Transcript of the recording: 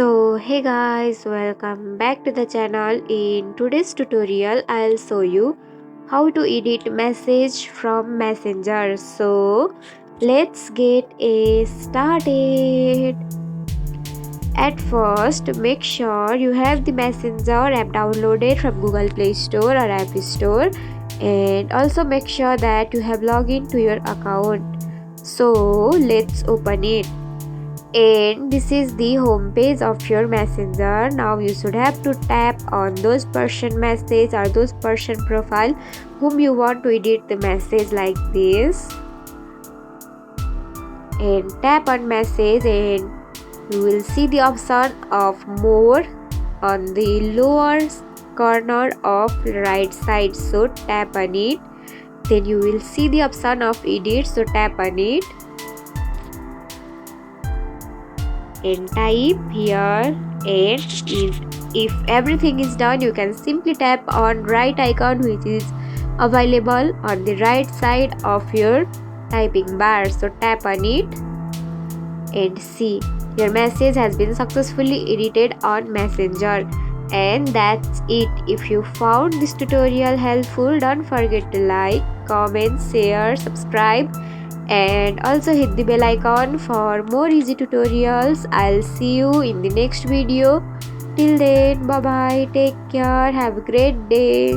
Hey guys, welcome back to the channel. In today's tutorial I'll show you how to edit message from Messenger. Let's get started. At first, make sure you have the Messenger app downloaded from Google Play Store or App Store, and also make sure that you have logged into your account. Let's open it. And this is the home page of your Messenger. Now you should have to tap on those person message or those person profile whom you want to edit the message, like this, and tap on message, and you will see the option of more on the lower corner of right side. So tap on it. Then you will see the option of edit. So tap on it and type here, and if everything is done, you can simply tap on right icon which is available on the right side of your typing bar. So tap on it and see your message has been successfully edited on Messenger. And that's it. If you found this tutorial helpful, don't forget to like, comment, share, subscribe, and also hit the bell icon for more easy tutorials. I'll see you in the next video. Till then, bye bye, take care, have a great day.